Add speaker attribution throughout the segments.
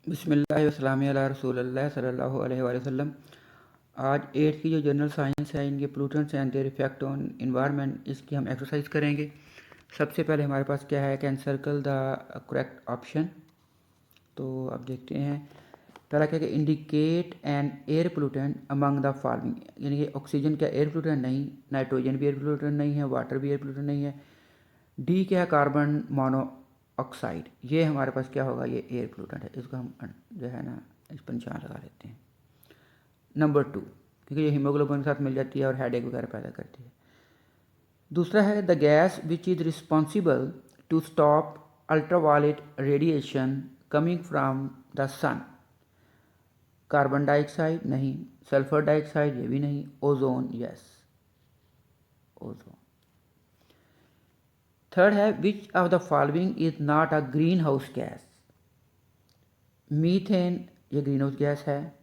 Speaker 1: बिस्मिल्लाहि वस्सलामु अला रसूलिल्लाह सल्लल्लाहु अलैहि वसल्लम। आज 8th की जो जनरल साइंस है, इनके pollutants and their effect on environment, इसकी हम एक्सरसाइज करेंगे। सबसे पहले हमारे पास क्या है, can circle the correct option. तो अब देखते हैं। पहला क्या है, indicate N air pollutant among the following, यानी कि ऑक्सीजन क्या एयर पोल्यूटेंट नहीं, नाइट्रोजन भी एयर पोल्यूटेंट नहीं है, वाटर भी एयर पोल्यूटेंट नहीं है। डी क्या है, कार्बन मोनोऑक्साइड, ये हमारे पास क्या होगा, ये एयर पोल्यूटेंट है। इसको हम जो है ना इस पर निशान लगा लेते हैं। नंबर 2, क्योंकि ये हीमोग्लोबिन के साथ मिल जाती है और हेडेक वगैरह पैदा करती है। दूसरा है the gas which is responsible to stop ultraviolet radiation coming from the sun. Carbon dioxide नहीं, सल्फर डाइऑक्साइड ये भी नहीं, ओजोन यस, ओजोन। थर्ड है which of the following is not a green house gas. Methane ये green house gas है,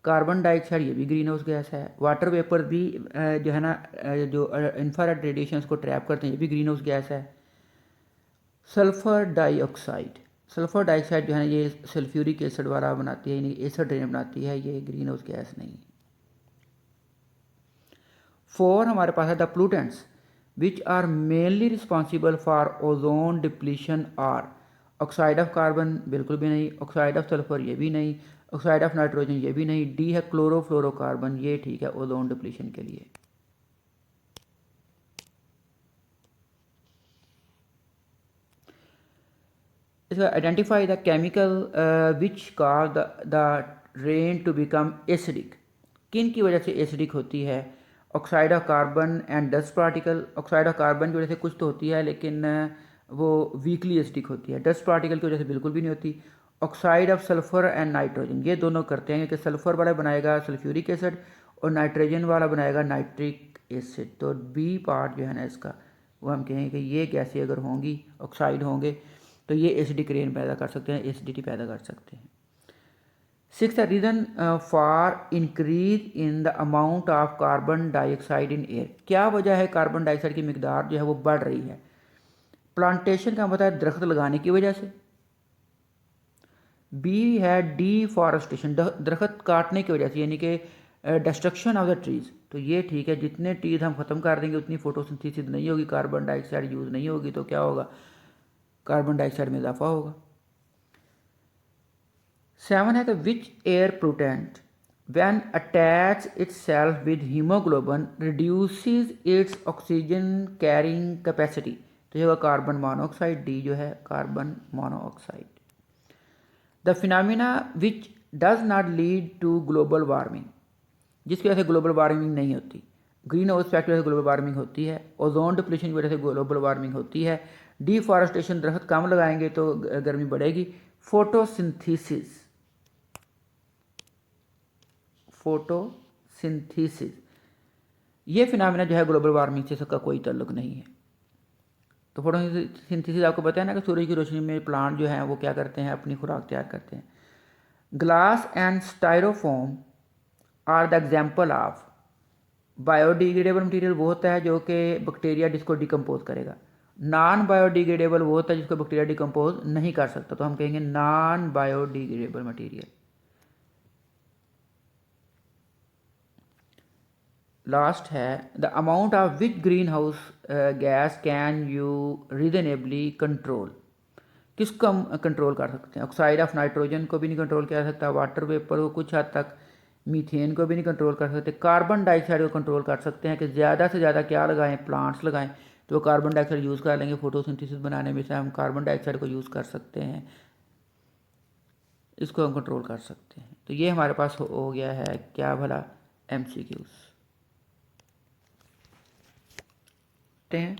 Speaker 1: carbon dioxide ये भी green house gas है, वाटर वेपर भी जो है ना जो इंफ्रारेड रेडिएशंस को ट्रैप करते हैं, ये भी ग्रीन हाउस गैस है। सल्फर डाइऑक्साइड, सल्फर डाइऑक्साइड जो है ना ये सल्फ्यूरिक एसिड वाला बनाती है, यानी एसिड रेन बनाती है, ये ग्रीन हाउस गैस नहीं है। 4 हमारे पास है the pollutants which are mainly responsible for ozone depletion are. Oxide of carbon बिल्कुल भी नहीं, ऑक्साइड ऑफ सल्फर ये भी नहीं, ऑक्साइड ऑफ नाइट्रोजन ये भी नहीं। डी है क्लोरोफ्लोरोकार्बन, ये ठीक है ओजोन डिप्लीशन के लिए। इसका identify the chemical which cause the rain to become acidic. किन की वजह से एसिडिक होती है? Oxide of carbon and dust particle. Oxide of carbon की वजह से कुछ तो होती है, लेकिन वो वीकली एसिडिक होती है। डस्ट पार्टिकल की वजह से बिल्कुल भी नहीं होती। Oxide of sulphur and nitrogen, ये दोनों करते हैं, क्योंकि सल्फर वाला बनाएगा सल्फ्यूरिक एसिड और नाइट्रोजन वाला बनाएगा नाइट्रिक एसिड। तो बी पार्ट जो है ना इसका, वो हम कहेंगे कि ये गैसें अगर होंगी, ऑक्साइड होंगे, तो ये एसिडिक रेन पैदा कर सकते हैं, एसिडिटी पैदा कर सकते हैं। 6 reason for increase in the amount of carbon dioxide in air. क्या वजह है कार्बन डाइऑक्साइड की मिकदार जो है वो बढ़ रही है? प्लांटेशन का मतलब है दरख्त लगाने की वजह से। बी है डीफॉरेस्टेशन, दरख्त काटने की वजह से, यानी कि डिस्ट्रक्शन ऑफ द ट्रीज़। तो ये ठीक है, जितने ट्रीज हम ख़त्म कर देंगे उतनी फोटोसिंथेसिस नहीं होगी, कार्बन डाइऑक्साइड यूज़ नहीं होगी, तो क्या होगा, कार्बन डाइऑक्साइड में इजाफा होगा। 7 है कि which air pollutant when attach itself with haemoglobin reduces its oxygen carrying capacity. तो ये होगा कार्बन मोनोऑक्साइड, डी जो है carbon monoxide. The phenomena which does not lead to global warming, जिसकी वजह से ग्लोबल वार्मिंग नहीं होती। ग्रीन हाउस इफेक्ट की वजह से ग्लोबल वार्मिंग होती है, ओजोन डिप्लीशन की वजह से ग्लोबल वार्मिंग होती है, डिफॉरेस्टेशन दरख्त कम लगाएंगे तो गर्मी बढ़ेगी, फोटोसिंथेसिस, फोटोसिंथेसिस ये फिनोमेना जो है ग्लोबल वार्मिंग से इसका कोई ताल्लुक नहीं है। तो फोटोसिंथेसिस आपको पता है ना कि सूरज की रोशनी में प्लांट जो है वो क्या करते हैं, अपनी खुराक तैयार करते हैं। Glass and styrofoam are the example of. Biodegradable material वो होता है जो कि बैक्टीरिया जिसको डिकम्पोज करेगा। नॉन बायोडिग्रेडेबल वो होता है जिसको बैक्टीरिया डिकम्पोज नहीं कर सकता, तो हम कहेंगे नॉन बायोडिग्रेडेबल मटेरियल। लास्ट है the amount of which green house gas can you reasonably control. किसको हम कंट्रोल कर सकते हैं? ऑक्साइड ऑफ नाइट्रोजन को भी नहीं कंट्रोल किया जा सकता, वाटर वेपर को कुछ हद तक, मीथेन को भी नहीं कंट्रोल कर सकते, कार्बन डाइऑक्साइड को कंट्रोल कर सकते हैं कि ज़्यादा से ज़्यादा क्या लगाएं, प्लांट्स लगाएं, तो कार्बन डाइऑक्साइड यूज़ कर लेंगे फोटोसिंथेसिस बनाने में, से हम कार्बन डाइऑक्साइड को यूज़ कर सकते हैं, इसको हम कंट्रोल कर सकते हैं। तो ये हमारे पास हो गया है क्या भला, MCQs हैं।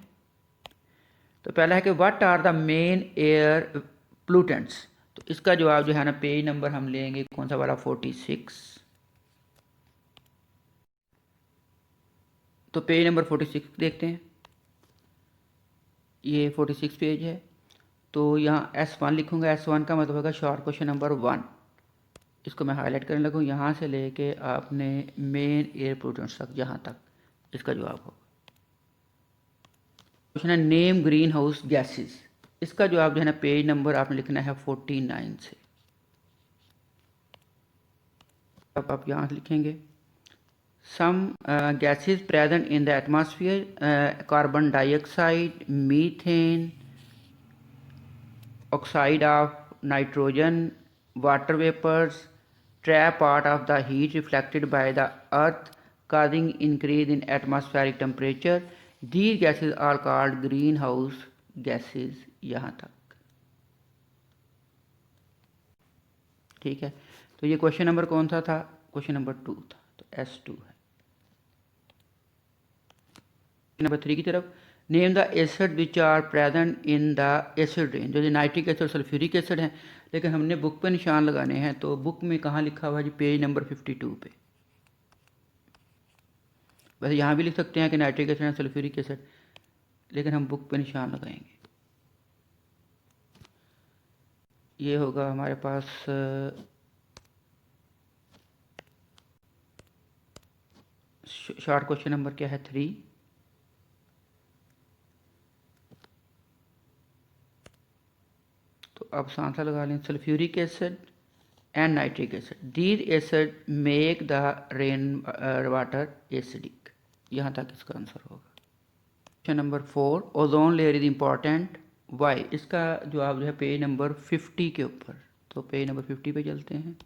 Speaker 1: तो पहला है कि what are the main air pollutants. तो इसका जवाब जो है ना पेज नंबर हम लेंगे कौन सा वाला, 46। तो पेज नंबर 46 देखते हैं, ये 46 पेज है। तो यहाँ S1 लिखूँगा, S1 का मतलब होगा शॉर्ट क्वेश्चन नंबर 1। इसको मैं हाईलाइट करने लगूँ, यहाँ से लेके आपने मेन एयर पोल्यूटेंट्स तक, जहाँ तक इसका जवाब होगा। क्वेश्चन है नेम ग्रीन हाउस गैसेस, इसका जवाब जो है ना पेज नंबर आपने लिखना है 49 से। अब आप यहाँ से लिखेंगे some gases present in the atmosphere, carbon dioxide, methane, oxide of nitrogen, water vapors trap part of the heat reflected by the earth, causing increase in atmospheric temperature. These gases are called greenhouse gases. यहाँ तक ठीक है। तो ये question number कौन सा था? Question number 2 था, तो S2 है। नंबर 3 की तरफ, name the acid which are present in the acid range. जो नाइट्रिक एसिड, सल्फ्यूरिक एसिड है, लेकिन हमने बुक पे निशान लगाने हैं, तो बुक में कहाँ लिखा हुआ है जी? पेज नंबर 52 पे। वैसे यहाँ भी लिख सकते हैं कि नाइट्रिक एसिड है, सल्फ्यूरिक एसिड, लेकिन हम बुक पे निशान लगाएंगे। ये होगा हमारे पास शॉर्ट क्वेश्चन नंबर क्या है? 3। तो अब सांसा लगा लें, sulphuric acid and nitric acid, these acid make the rain water acidic. यहाँ तक इसका आंसर होगा। Question number 4, ozone layer is important Y. इसका जवाब जो है पेज नंबर 50 के ऊपर। तो पेज नंबर 50 पे चलते हैं।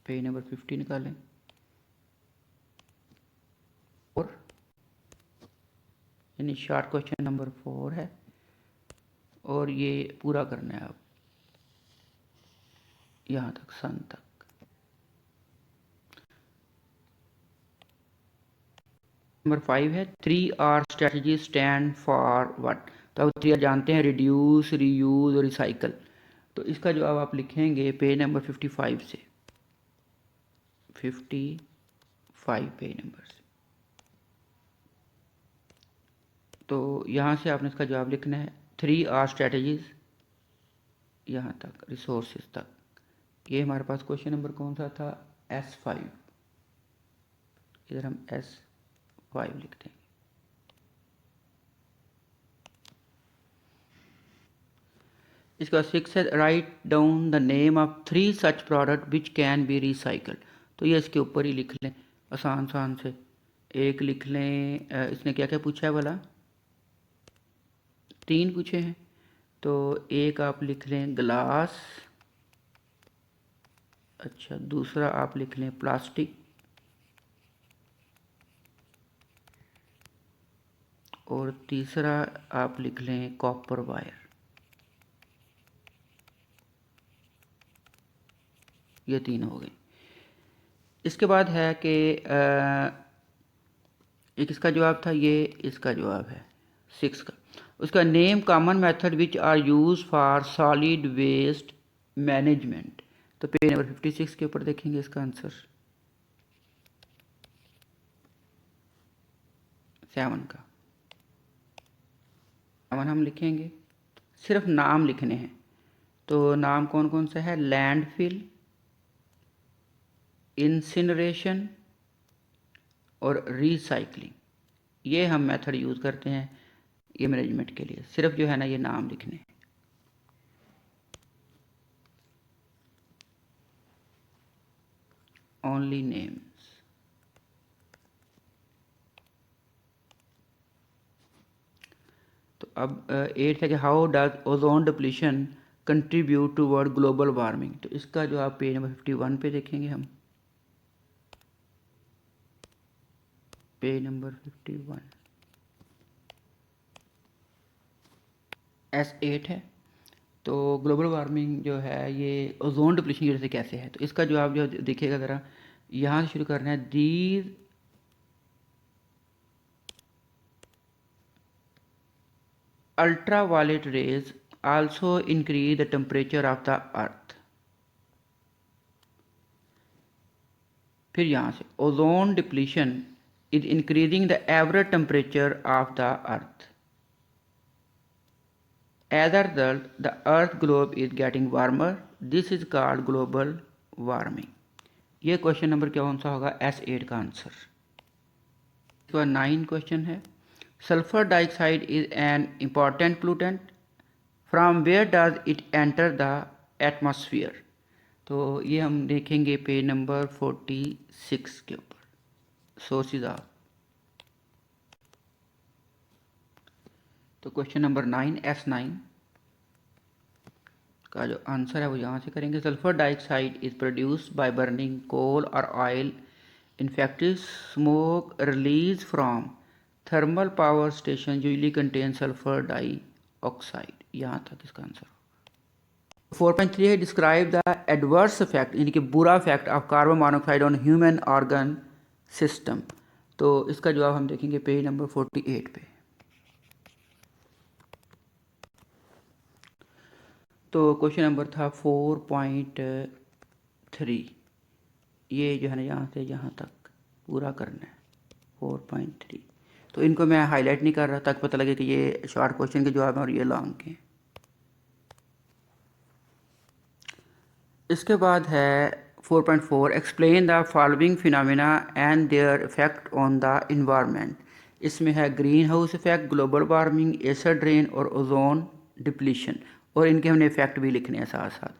Speaker 1: पेज नंबर 50 निकालें और यानी शॉर्ट क्वेश्चन नंबर 4 है और ये पूरा करना है आप यहाँ तक, सन तक। नंबर 5 है 3R strategy stand for what. तो अब 3R जानते हैं, रिड्यूस, रीयूज और रिसाइकल। तो इसका जवाब आप लिखेंगे पेज नंबर 55 से, 55 पेज नंबर से। तो यहाँ से आपने इसका जवाब लिखना है 3R स्ट्रेटजीज यहाँ तक, रिसोर्सेज तक। ये हमारे पास क्वेश्चन नंबर कौन सा था? S5। इधर हम S5 लिखते हैं। इसका 6 है write down the name of 3 such product which can be recycled. तो ये इसके ऊपर ही लिख लें आसान आसान से। एक लिख लें, इसने क्या क्या पूछा है भला? 3 पूछे हैं। तो एक आप लिख लें ग्लास, अच्छा दूसरा आप लिख लें प्लास्टिक, और तीसरा आप लिख लें कॉपर वायर। ये 3 हो गए। इसके बाद है कि एक इसका जवाब था, ये इसका जवाब है 6 का। उसका name common method which are use for solid waste management. तो पेज नंबर 56 के ऊपर देखेंगे इसका आंसर 7 का। 7 हम लिखेंगे, सिर्फ नाम लिखने हैं। तो नाम कौन कौन सा है? लैंडफिल, इंसिनरेशन और रिसाइकलिंग। ये हम मेथड यूज़ करते हैं ये मैनेजमेंट के लिए। सिर्फ जो है ना ये नाम लिखने हैं। Only names. तो अब 8 है कि how does ozone depletion contribute toward global warming. तो इसका जो आप पेज नंबर 51 पे देखेंगे हम, पेज नंबर 51 S8 है। तो ग्लोबल वार्मिंग जो है ये ओजोन डिप्लीशन की वजह से कैसे है। तो इसका जवाब जो देखिएगा ज़रा, यहाँ से शुरू करना है। These ultraviolet rays also increase the temperature of the earth। फिर यहाँ से ozone depletion is increasing the average temperature of the earth। As a result, the earth globe is getting warmer। This is called global warming। ये question number क्या कौन सा होगा? S8 का answer. इसका 9 क्वेश्चन है sulphur dioxide is an important pollutant. From where does it enter the atmosphere. तो ये हम देखेंगे पेज नंबर 46 के ऊपर, सोर्सेज ऑफ। तो क्वेश्चन नंबर 9 S9 का जो आंसर है वो यहाँ से करेंगे। Sulphur dioxide is produced by burning coal और oil in factories. Smoke release from thermal power station usually contain sulphur dioxide. यहाँ तक इसका आंसर। 4.3 है डिस्क्राइब द एडवर्स इफेक्ट, यानी कि बुरा effect of carbon monoxide on human organ system. तो इसका जवाब हम देखेंगे पेज नंबर 48 पे। तो क्वेश्चन नंबर था 4.3, ये जो है ना यहाँ से यहाँ तक पूरा करना है 4.3। तो इनको मैं हाईलाइट नहीं कर रहा ताकि पता लगे कि ये शॉर्ट क्वेश्चन के जवाब हैं और ये लॉन्ग के। इसके बाद है 4.4 explain the following phenomena and their effect on the environment. इसमें है green house effect, global warming, acid rain और ओजोन डिप्लीशन, और इनके हमने इफेक्ट भी लिखने हैं साथ साथ।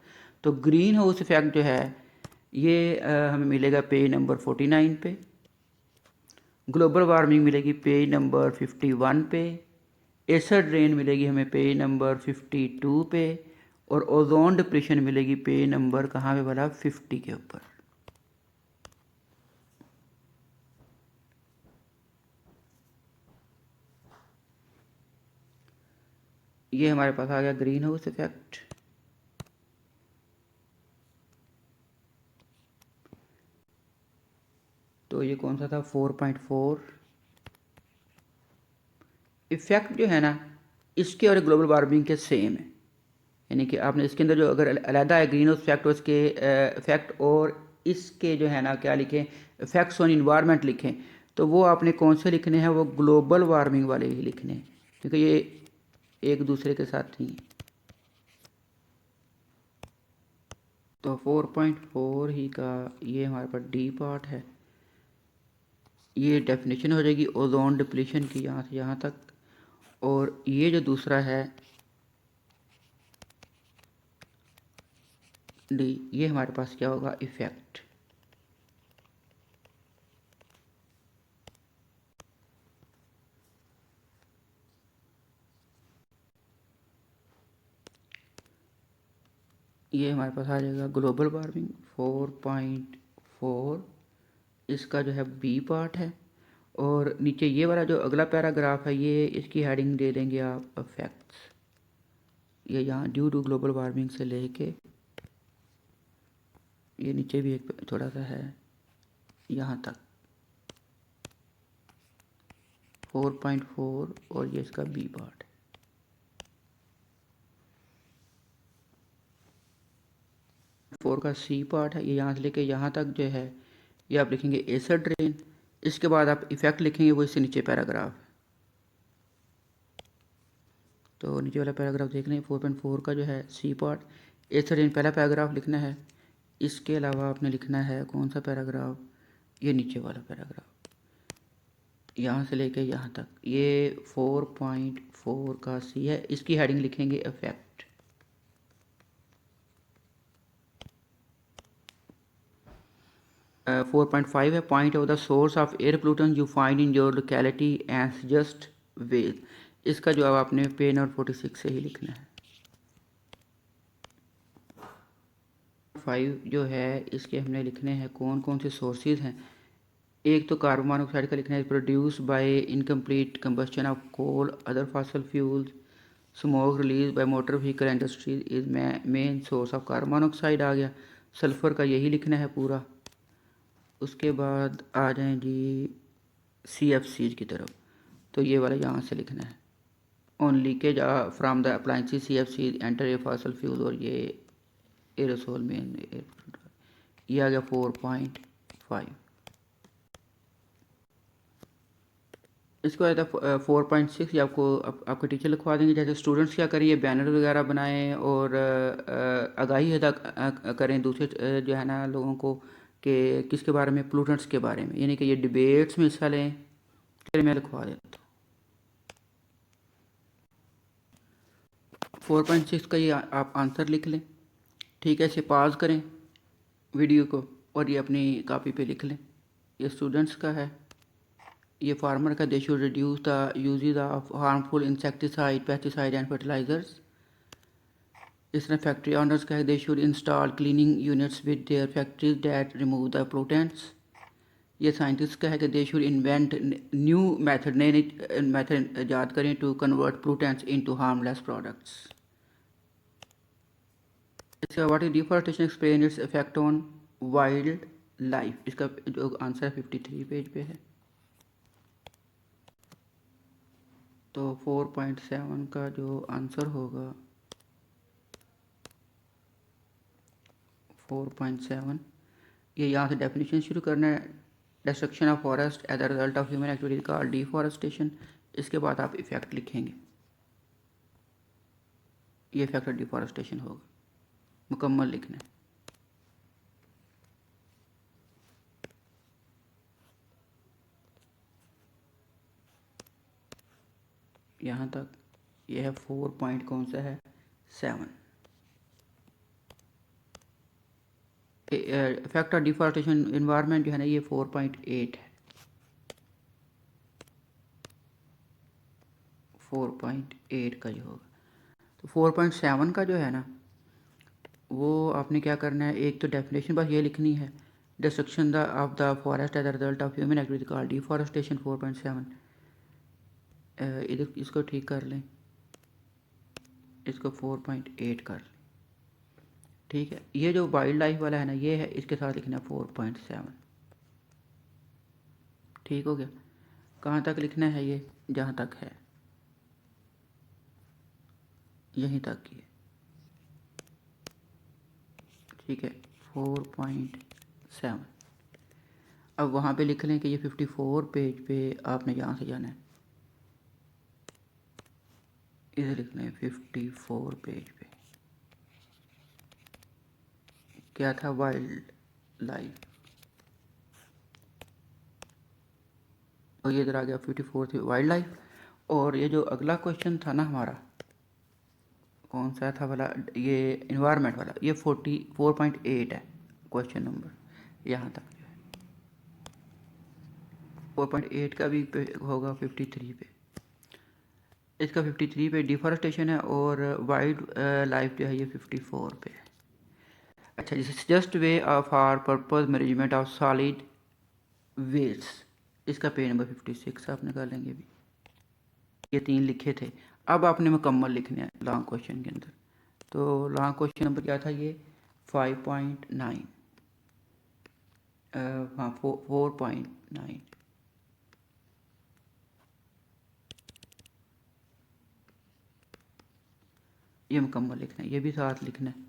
Speaker 1: तो ग्रीन हाउस इफेक्ट जो है ये हमें मिलेगा पेज नंबर 49 पे। ग्लोबल वार्मिंग मिलेगी पेज नंबर 51 पे। एसिड रेन मिलेगी हमें पेज नंबर 52 पे। और ओजोन डिप्रेशन मिलेगी पेज नंबर कहाँ पे वाला 50 के ऊपर। ये हमारे पास आ गया ग्रीन हाउस इफेक्ट। तो ये कौन सा था 4.4। इफेक्ट जो है ना इसके और ग्लोबल वार्मिंग के सेम है, यानी कि आपने इसके अंदर जो अगर अलहदा है ग्रीन हाउस इफेक्ट, उसके इफेक्ट और इसके जो है ना क्या लिखें, इफेक्ट्स ऑन इन्वायरमेंट लिखें, तो वो आपने कौन से लिखने हैं, वो ग्लोबल वार्मिंग वाले ही लिखने हैं, क्योंकि ये एक दूसरे के साथ नहीं है। तो 4.4 ही का ये हमारे पास डी पार्ट है। ये डेफिनेशन हो जाएगी ओजोन डिप्लीशन की यहाँ से यहाँ तक। और ये जो दूसरा है डी, ये हमारे पास क्या होगा, इफेक्ट। ये हमारे पास आ जाएगा ग्लोबल वार्मिंग 4.4, इसका जो है बी पार्ट है। और नीचे ये वाला जो अगला पैराग्राफ है ये इसकी हेडिंग दे देंगे आप इफेक्ट्स। ये यहाँ ड्यू टू ग्लोबल वार्मिंग से लेके ये नीचे भी एक थोड़ा सा है यहाँ तक 4.4, और ये इसका बी पार्ट है। फोर का सी पार्ट है, ये यहाँ से लेके यहाँ तक जो है ये आप लिखेंगे एसिड रेन। इसके बाद आप इफेक्ट लिखेंगे, वो इससे नीचे पैराग्राफ है। तो नीचे वाला पैराग्राफ देख लें 4.4 का जो है सी पार्ट, एसिड रेन पहला पैराग्राफ लिखना है। इसके अलावा आपने लिखना है कौन सा पैराग्राफ, ये नीचे वाला पैराग्राफ, यहाँ से लेके यहाँ तक ये 4.4 का सी है, इसकी हेडिंग लिखेंगे इफेक्ट। 4.5 है point of the source of air pollution you find in your locality and suggest ways. इसका जवाब आपने पेज नंबर 46 से ही लिखना है। 5 जो है इसके हमने लिखने हैं कौन कौन से सोर्सेज हैं। एक तो कार्बन मोनोऑक्साइड का लिखना है, produce by incomplete combustion of coal other fossil fuels. Smoke release by motor vehicle industries is main source of carbon monoxide आ गया। सल्फ़र का यही लिखना है पूरा। उसके बाद आ जाएं जी CFCs की तरफ, तो ये वाला यहाँ से लिखना है on leakage from the appliances CFCs enter a fossil fuel, और ये एरोसोल में ये आ गया 4.5। इसके बाद 4.6 ये आपको आपके टीचर लिखवा देंगे। जैसे स्टूडेंट्स क्या करें, ये बैनर वगैरह बनाएं और आगाही अदा करें दूसरे जो है ना लोगों को कि किसके बारे में, पोल्यूटेंट्स के बारे में, यानी कि ये डिबेट्स में हिस्सा लें। चलिए मैं लिखवा देता हूँ 4.6 का ये आप आंसर लिख लें। ठीक है, इसे पॉज करें वीडियो को और ये अपनी कॉपी पे लिख लें। ये स्टूडेंट्स का है, ये फार्मर का, they should reduce the usages of harmful insecticide, pesticide and fertilisers. इस तरह फैक्ट्री ऑनर्स का है, they should install cleaning units with their factories that remove the pollutants. ये साइंटिस्ट का है कि they should invent new method, नए method ईजाद करें to convert pollutants into harmless products. इसका what is deforestation, explain its effect on wild life. इसका जो आंसर 53 पेज पे है। तो 4.7 का जो आंसर होगा 4.7, ये यहाँ से डेफिनेशन शुरू करना है। Destruction of forest as a result of human activity called deforestation. इसके बाद आप इफेक्ट लिखेंगे, ये इफेक्ट डिफॉरेस्टेशन होगा, मुकम्मल लिखना है। यहाँ तक ये है 4 पॉइंट कौन सा है 7। इफेक्ट ऑफ डिफॉरेस्टेशन इन्वायरमेंट जो है ना ये 4.8 है। 4.8 का जो होगा, तो 4.7 का जो है ना वो आपने क्या करना है, एक तो डेफिनेशन बस ये लिखनी है, destruction of the forest as a result of human activity called deforestation 4.7। इधर इसको ठीक कर लें, इसको 4.8 कर लें। ठीक है, ये जो वाइल्ड लाइफ वाला है ना ये है, इसके साथ लिखना है 4.7। ठीक हो गया। कहाँ तक लिखना है, ये जहाँ तक है यहीं तक ही है। ठीक है, 4.7। अब वहाँ पे लिख लें कि ये 54 पेज पे आपने यहाँ से जाना है, इधर लिख लें 54 पेज पे क्या था, वाइल्ड लाइफ। और ये इधर आ गया 54 थी वाइल्ड लाइफ। और ये जो अगला क्वेश्चन था ना हमारा, कौन सा था वाला, ये इन्वायरमेंट वाला, ये 4.8 है क्वेश्चन नंबर। यहाँ तक जो है 4.8 का भी पे होगा 53 पे। इसका 53 पे डिफॉरेस्टेशन है और वाइल्ड लाइफ जो है ये 54 पे है। अच्छा, just way of our purpose management of solid waste, इसका पेज नंबर 56 आपने कर लेंगे भी। ये 3 लिखे थे, अब आपने मुकम्मल लिखने हैं लॉन्ग क्वेश्चन के अंदर। तो लॉन्ग क्वेश्चन नंबर क्या था, ये 5.9, हाँ 4.9। ये मुकम्मल लिखना है, ये भी साथ लिखना है।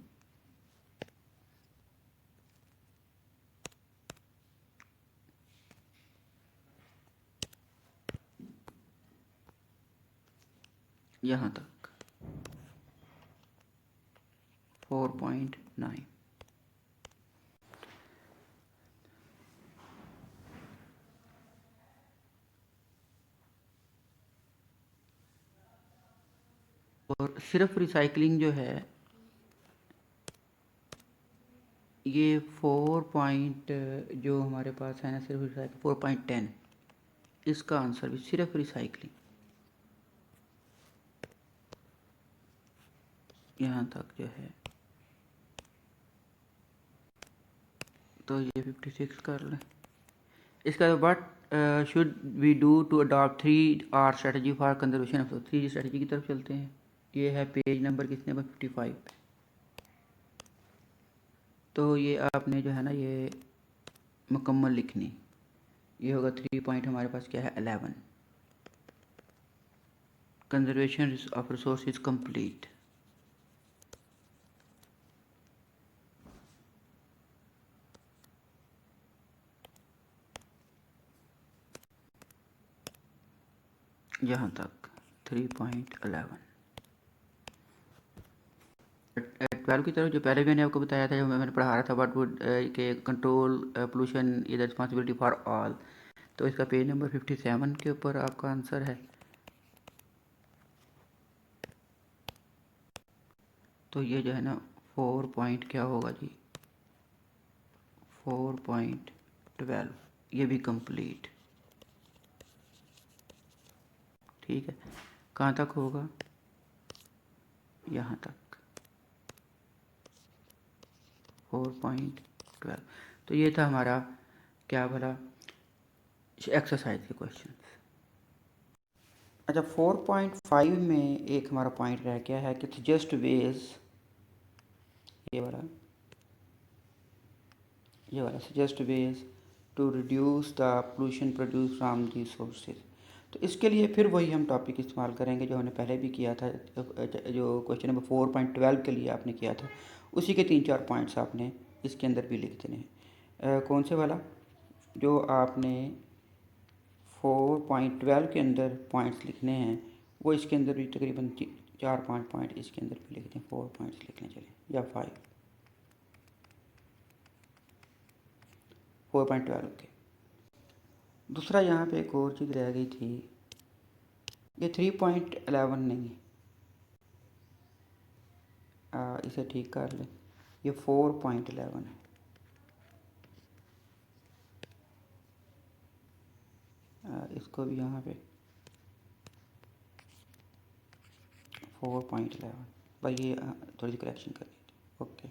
Speaker 1: यहाँ तक 4.9। और सिर्फ रिसाइकलिंग जो है ये 4 पॉइंट जो हमारे पास है ना, सिर्फ रिसाइकलिंग 4.10, इसका आंसर भी सिर्फ रिसाइकलिंग। यहाँ तक जो है, तो ये 56 कर लें। इसका what should we do to adopt 3R strategy for conservation of 3 strategy की तरफ चलते हैं। ये है पेज नंबर कितने पर 55 पे। तो ये आपने जो है ना ये मुकम्मल लिखनी, ये होगा 3 पॉइंट हमारे पास क्या है 11, कंजर्वेशन ऑफ रिसोर्स कंप्लीट। यहाँ तक 3.11। 12 की तरफ जो पहले भी मैंने आपको बताया था, जो मैंने पढ़ा रहा था व्हाट वुड के control pollution is responsibility for all, तो इसका पेज नंबर 57 के ऊपर आपका आंसर है। तो ये जो है ना 4 पॉइंट क्या होगा जी, 4.12, ये भी कंप्लीट। ठीक है, कहाँ तक होगा, यहाँ तक 4.12। तो ये था हमारा क्या भला एक्सरसाइज के क्वेश्चन। अच्छा, 4.5 में एक हमारा पॉइंट रह गया है कि सजेस्ट वेज, ये वाला suggest ways to reduce the pollution produce from the sources. तो इसके लिए फिर वही हम टॉपिक इस्तेमाल करेंगे जो हमने पहले भी किया था, जो क्वेश्चन नंबर 4.12 के लिए आपने किया था, उसी के 3-4 पॉइंट्स आपने इसके अंदर भी लिख देने हैं। कौन से वाला, जो आपने 4.12 के अंदर पॉइंट्स लिखने हैं वो इसके अंदर भी तकरीबन 4-5 पॉइंट इसके अंदर भी लिख दें, 4 पॉइंट्स लिखने चले या 4.12 के। दूसरा यहाँ पे एक और चीज़ रह गई थी, ये 3.11 नहीं, इसे ठीक कर ले, ये 4.11 है। इसको भी यहाँ पे 4.11, भाई ये थोड़ी सी करेक्शन करनी थी। ओके।